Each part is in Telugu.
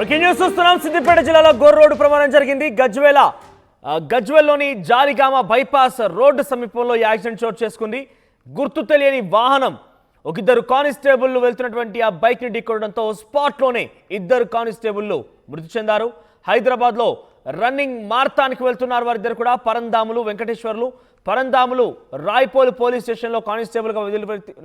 బ్రేకింగ్ న్యూస్ చూస్తున్నాం. సిద్దిపేట జిల్లాలో గోర్ రోడ్డు ప్రమాదం జరిగింది. గజ్వేల్లోని జాలిగామ బైపాస్ రోడ్డు సమీపంలో ఈ యాక్సిడెంట్ చోటు చేసుకుంది. గుర్తు తెలియని వాహనం ఇద్దరు కానిస్టేబుల్ వెళ్తున్నటువంటి ఆ బైక్ ని ఢీకొనడంతో స్పాట్లోనే ఇద్దరు కానిస్టేబుల్ మృతి చెందారు. హైదరాబాద్లో రన్నింగ్ మారథాన్కి వెళ్తున్నారు వారిద్దరు కూడా. పరంధాములు వెంకటేశ్వర్లు. పరంధాములు రాయ్పోల్ పోలీస్ స్టేషన్లో కానిస్టేబుల్గా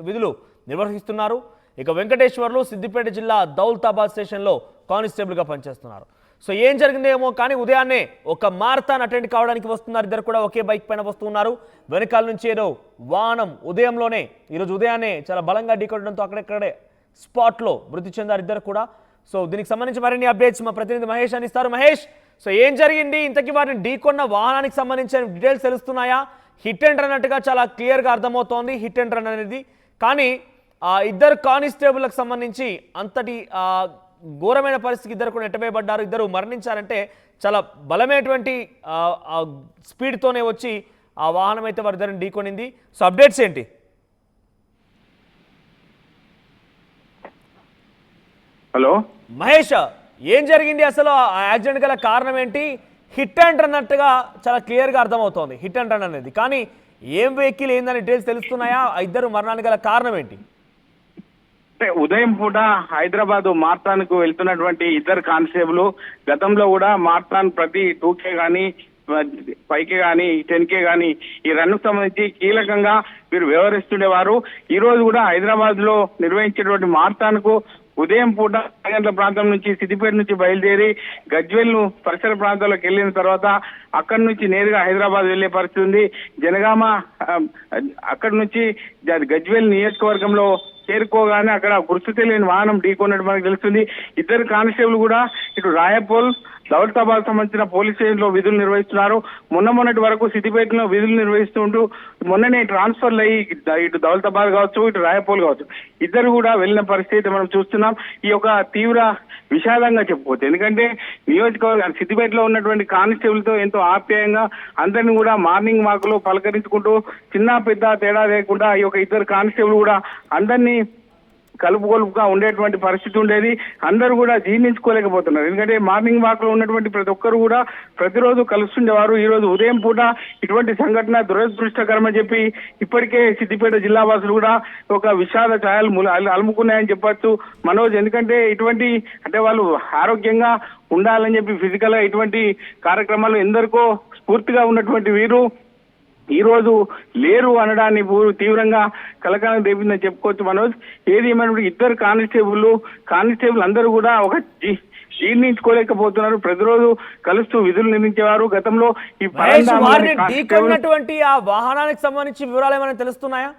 విధులు నిర్వహిస్తున్నారు. ఇక వెంకటేశ్వర్లు సిద్దిపేట జిల్లా దౌలతాబాద్ స్టేషన్లో కానిస్టేబుల్గా పనిచేస్తున్నారు. సో ఏం జరిగిందేమో కానీ ఉదయాన్నే ఒక మారథాన్ అటెండ్ కావడానికి వస్తున్నారు. ఇద్దరు కూడా ఒకే బైక్ పైన వస్తున్నారు. వెనకాల నుంచి ఏదో వాహనం ఈరోజు ఉదయాన్నే చాలా బలంగా ఢీకొట్టడంతో అక్కడెక్కడే స్పాట్లో మృతి చెందారు ఇద్దరు కూడా. సో దీనికి సంబంధించి మరిన్ని అప్డేట్స్ మా ప్రతినిధి మహేష్ అందిస్తారు. మహేష్, సో ఏం జరిగింది? ఇంతకీ వారిని ఢీకొన్న వాహనానికి సంబంధించిన డీటెయిల్స్ తెలుస్తున్నాయా? హిట్ అండ్ రన్ అన్నట్టుగా చాలా క్లియర్గా అర్థమవుతోంది హిట్ అండ్ రన్ అనేది. కానీ ఇద్దరు కానిస్టేబుల్కి సంబంధించి అంతటి ఘోరమైన పరిస్థితికి ఇద్దరు కూడా నెట్టవేయబడ్డారు. ఇద్దరు మరణించారంటే చాలా బలమైనటువంటి స్పీడ్తోనే వచ్చి ఆ వాహనం అయితే వారిద్దరిని ఢీకొనింది. సో అప్డేట్స్ ఏంటి? హలో మహేష్, ఏం జరిగింది అసలు? ఆ యాక్సిడెంట్ గల కారణం ఏంటి? హిట్ అండ్ రన్ అన్నట్టుగా చాలా క్లియర్గా అర్థమవుతోంది హిట్ అండ్ రన్ అనేది. కానీ ఏం వెహికల్ ఏందని డీటెయిల్స్ తెలుస్తున్నాయా? ఇద్దరు మరణానికి గల కారణం ఏంటి? ఉదయం పూట హైదరాబాద్ మారథాన్ కు వెళ్తున్నటువంటి ఇద్దరు కానిస్టేబుల్ గతంలో కూడా మారథాన్ ప్రతి 2K కానీ 5K కానీ 10K కానీ ఈ రన్ కు సంబంధించి కీలకంగా వీరు వ్యవహరిస్తుండేవారు. ఈ రోజు కూడా హైదరాబాద్ లో నిర్వహించేటువంటి మారథాన్ కు ఉదయం పూట 10 గంటల ప్రాంతం నుంచి సిద్దిపేట నుంచి బయలుదేరి గజ్వేల్ ను పరిసర ప్రాంతాల్లోకి వెళ్ళిన తర్వాత అక్కడి నుంచి నేరుగా హైదరాబాద్ వెళ్లే పరిస్థితి ఉంది. జనగామ అక్కడి నుంచి గజ్వేల్ నియోజకవర్గంలో చేరుకోగానే అక్కడ గుర్తు తెలియని వాహనం ఢీకొన్నట్టు మనకు తెలుస్తుంది. ఇద్దరు కానిస్టేబుల్ కూడా ఇటు రాయపోల్ దౌలతాబాద్ సంబంధించిన పోలీస్ స్టేషన్ లో విధులు నిర్వహిస్తున్నారు. మొన్నటి వరకు సిద్దిపేటలో విధులు నిర్వహిస్తుంటూ మొన్ననే ట్రాన్స్ఫర్లు అయ్యి ఇటు దౌలతాబాద్ కావచ్చు ఇటు రాయపోల్ కావచ్చు ఇద్దరు కూడా వెళ్ళిన పరిస్థితి మనం చూస్తున్నాం. ఈ యొక్క తీవ్ర విషాదంగా చెప్పుకోవచ్చు. ఎందుకంటే నియోజకవర్గం సిద్దిపేటలో ఉన్నటువంటి కానిస్టేబుల్ తో ఎంతో ఆప్యాయంగా అందరినీ కూడా మార్నింగ్ వాక్ లో పలకరించుకుంటూ చిన్న పెద్ద తేడా లేకుండా ఈ యొక్క ఇద్దరు కానిస్టేబుల్ కూడా అందరినీ కలుపుకొలుపుగా ఉండేటువంటి పరిస్థితి ఉండేది. అందరూ కూడా జీర్ణించుకోలేకపోతున్నారు. ఎందుకంటే మార్నింగ్ వాక్ లో ఉన్నటువంటి ప్రతి ఒక్కరు కూడా ప్రతిరోజు కలుస్తుండేవారు. ఈ రోజు ఉదయం పూట ఇటువంటి సంఘటన దురదృష్టకరమని చెప్పి ఇప్పటికే సిద్దిపేట జిల్లా వాసులు కూడా ఒక విషాద ఛాయలు అలుముకున్నాయని చెప్పొచ్చు మనోజ్. ఎందుకంటే ఇటువంటి అంటే వాళ్ళు ఆరోగ్యంగా ఉండాలని చెప్పి ఫిజికల్ గా ఇటువంటి కార్యక్రమాలు ఎందరికో స్ఫూర్తిగా ఉన్నటువంటి వీరు ఈ రోజు లేరు అనడాన్ని తీవ్రంగా కలకాలం రేపిందని చెప్పుకోవచ్చు మనోజ్. ఏది ఏమైనా ఇద్దరు కానిస్టేబుల్ అందరూ కూడా ఒక జీర్ణించుకోలేకపోతున్నారు. ప్రతిరోజు కలుస్తూ విధులు నిర్మించేవారు. గతంలో ఈ ఢీకొన్నటువంటి ఆ వాహనానికి సంబంధించి వివరాలు ఏమైనా తెలుస్తున్నాయా?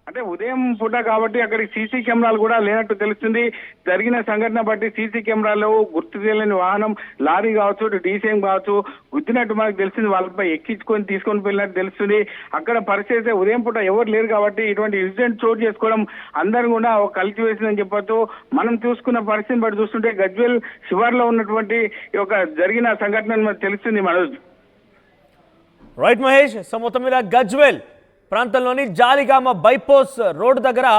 అంటే ఉదయం పూట కాబట్టి అక్కడికి సీసీ కెమెరాలు కూడా లేనట్టు తెలుస్తుంది. జరిగిన సంఘటన బట్టి సీసీ కెమెరాలో గుర్తు తెలియని వాహనం లారీ కావచ్చు డీసీఎం కావచ్చు గుద్దినట్టు మనకు తెలిసింది. వాళ్ళపై ఎక్కించుకొని తీసుకొని వెళ్ళినట్టు తెలుస్తుంది. అక్కడ పరిస్థితి ఉదయం పూట ఎవరు లేరు కాబట్టి ఇటువంటి ఇన్సిడెంట్ చోటు చేసుకోవడం అందరూ కూడా కలిసి వేసిందని చెప్పొచ్చు. మనం చూసుకున్న పరిస్థితిని బట్టి చూస్తుంటే గజ్వేల్ శివార్లో ఉన్నటువంటి ఒక జరిగిన సంఘటన మనకు తెలుస్తుంది మనోజ్. రైట్ మహేష్. సో మొత్తం మీద గజ్వేల్ ప్రాంతంలోని జాలిగామ బైపాస్ రోడ్డు దగ్గర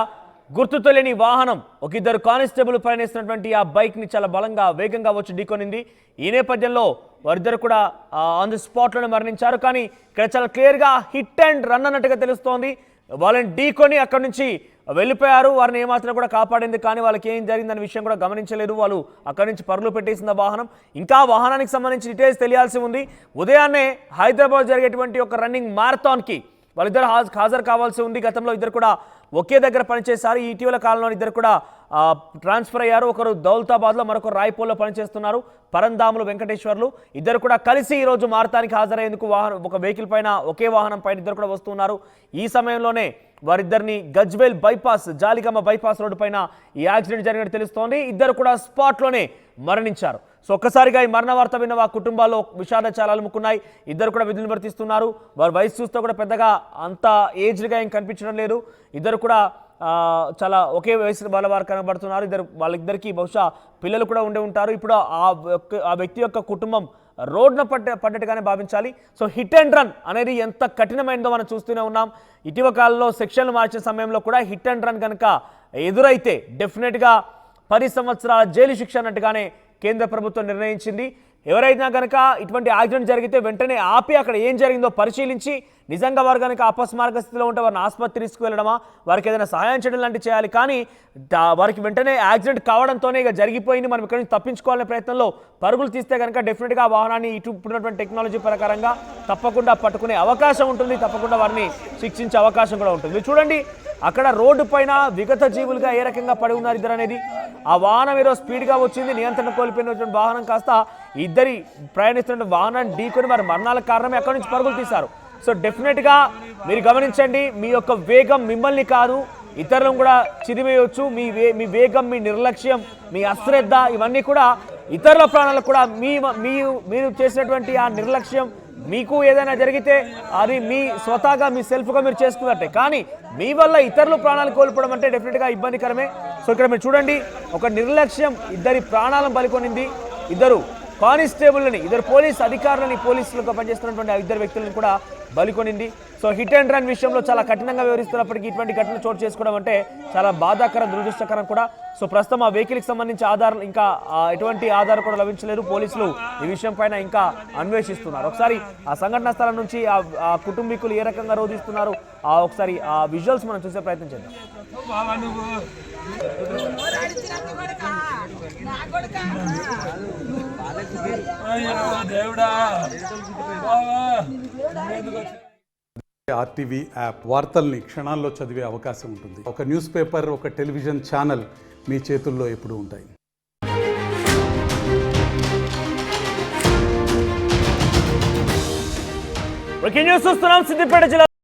గుర్తు తెలియని వాహనం ఇద్దరు కానిస్టేబుల్ ప్రయాణిస్తున్నటువంటి ఆ బైక్ ని చాలా బలంగా వేగంగా వచ్చి ఢీకొనింది. ఈ నేపథ్యంలో వారిద్దరు కూడా ఆన్ ది స్పాట్లోనే మరణించారు. కానీ ఇక్కడ చాలా క్లియర్గా హిట్ అండ్ రన్ అన్నట్టుగా తెలుస్తోంది. వాళ్ళని ఢీకొని అక్కడి నుంచి వెళ్ళిపోయారు. వారిని ఏమాత్రం కూడా కాపాడింది. కానీ వాళ్ళకి ఏం జరిగిందనే విషయం కూడా గమనించలేదు. వాళ్ళు అక్కడి నుంచి పరుగులు పెట్టేసిన వాహనం. ఇంకా వాహనానికి సంబంధించి డీటెయిల్స్ తెలియాల్సి ఉంది. ఉదయాన్నే హైదరాబాద్ జరిగేటువంటి ఒక రన్నింగ్ మారథాన్కి వాళ్ళిద్దరు హాజరు కావాల్సి ఉంది. గతంలో ఇద్దరు కూడా ఒకే దగ్గర పనిచేశారు. ఇటీవల కాలంలో ఇద్దరు కూడా ట్రాన్స్ఫర్ అయ్యారు. ఒకరు దౌలతాబాద్లో మరొకరు రాయ్పోల్లో పనిచేస్తున్నారు. పరంధాములు వెంకటేశ్వర్లు ఇద్దరు కూడా కలిసి ఈరోజు మారథాన్కి హాజరయ్యేందుకు ఒక వెహికల్ పైన ఒకే వాహనం పైన ఇద్దరు కూడా వస్తున్నారు. ఈ సమయంలోనే వారిద్దరిని Gajwel bypass Jaligama bypass road పైన ఈ యాక్సిడెంట్ జరిగినట్టు తెలుస్తోంది. ఇద్దరు కూడా స్పాట్లోనే మరణించారు. సో ఒక్కసారిగా ఈ మరణ వార్త విన్న ఆ కుటుంబాల్లో విషాద ఛాయలు అలుముకున్నాయి. ఇద్దరు కూడా విధులు నిర్వర్తిస్తున్నారు. వారి వయసు చూస్తే కూడా పెద్దగా అంత ఏజ్డ్గా ఏం కనిపించడం లేదు. ఇద్దరు కూడా చాలా ఒకే వయసు వారు కనబడుతున్నారు. వాళ్ళిద్దరికీ బహుశా పిల్లలు కూడా ఉండే ఉంటారు. ఇప్పుడు ఆ వ్యక్తి యొక్క కుటుంబం రోడ్న పడ్డట్టుగానే భావించాలి. సో హిట్ అండ్ రన్ అనేది ఎంత కఠినమైనదో మనం చూస్తూనే ఉన్నాం. ఇటీవల కాలంలో సెక్షన్లు మార్చే సమయంలో కూడా హిట్ అండ్ రన్ కనుక ఎదురైతే డెఫినెట్గా 10 సంవత్సరాల జైలు శిక్ష అన్నట్టుగానే కేంద్ర ప్రభుత్వం నిర్ణయించింది. ఎవరైనా కనుక ఇటువంటి యాక్సిడెంట్ జరిగితే వెంటనే ఆపి అక్కడ ఏం జరిగిందో పరిశీలించి నిజంగా వారు కనుక అపస్మారక స్థితిలో ఉంటే వారిని ఆసుపత్రి తీసుకువెళ్ళడమా, వారికి ఏదైనా సహాయం చేయడం లాంటివి చేయాలి. కానీ వారికి వెంటనే యాక్సిడెంట్ కావడంతోనే ఇక జరిగిపోయింది, మనం ఇక్కడి నుంచి తప్పించుకోవాలనే ప్రయత్నంలో పరుగులు తీస్తే కనుక డెఫినెట్గా ఆ వాహనాన్ని ఇప్పుడున్నటువంటి టెక్నాలజీ ప్రకారంగా తప్పకుండా పట్టుకునే అవకాశం ఉంటుంది, తప్పకుండా వారిని శిక్షించే అవకాశం కూడా ఉంటుంది. మీరు చూడండి అక్కడ రోడ్డు పైన విగత జీవులుగా ఏ రకంగా పడి ఉన్నారు ఇద్దరు అనేది. ఆ వాహనం ఏదో స్పీడ్గా వచ్చింది, నియంత్రణ కోల్పోయినటువంటి వాహనం కాస్త ఇద్దరి ప్రయాణిస్తున్న వాహనాన్ని ఢీకొని వారి మరణాలకు కారణమే అక్కడి నుంచి పరుగులు తీశారు. సో డెఫినెట్గా మీరు గమనించండి, మీ యొక్క వేగం మిమ్మల్ని కాదు ఇతరులను కూడా చిరివేయవచ్చు. మీ వేగం, మీ నిర్లక్ష్యం, మీ అశ్రద్ధ ఇవన్నీ కూడా ఇతరుల ప్రాణాలకు కూడా మీరు చేసినటువంటి ఆ నిర్లక్ష్యం, మీకు ఏదైనా జరిగితే అది మీ స్వతహాగా మీ సెల్ఫ్గా మీరు చేసుకున్నట్టే, కానీ మీ వల్ల ఇతరులు ప్రాణాలు కోల్పోవడం అంటే డెఫినెట్గా ఇబ్బందికరమే. సో ఇక్కడ మీరు చూడండి ఒక నిర్లక్ష్యం ఇద్దరి ప్రాణాలను బలికొనింది. ఇద్దరు కానిస్టేబుల్ని, ఇద్దరు పోలీస్ అధికారులని, పోలీసులుగా పనిచేస్తున్నటువంటి ఇద్దరు వ్యక్తులను కూడా బలికొనింది. సో హిట్ అండ్ రన్ విషయంలో చాలా కఠినంగా వ్యవహరిస్తున్నప్పటికీ ఇటువంటి ఘటన చోటు చేసుకోవడం అంటే చాలా బాధాకరం, దురదృష్టకరం కూడా. సో ప్రస్తుతం ఆ వెహికల్కి సంబంధించి ఆధారాలు ఇంకా ఎటువంటి ఆధారం కూడా లభించలేదు. పోలీసులు ఈ విషయం పైన ఇంకా అన్వేషిస్తున్నారు. ఒకసారి ఆ సంఘటనా స్థలం నుంచి ఆ కుటుంబీకులు ఏ రకంగా రోధిస్తున్నారు ఒకసారి ఆ విజువల్స్ మనం చూసే ప్రయత్నం చేద్దాం. ఆర్టీవీ యాప్ వార్తల్ని క్షణాల్లో చదివే అవకాశం ఉంటుంది. ఒక న్యూస్ పేపర్, ఒక టెలివిజన్ ఛానల్ మీ చేతుల్లో ఎప్పుడూ ఉంటాయి. బ్రేకింగ్ న్యూస్ చూస్తున్నాం. సిద్దిపేట జిల్లా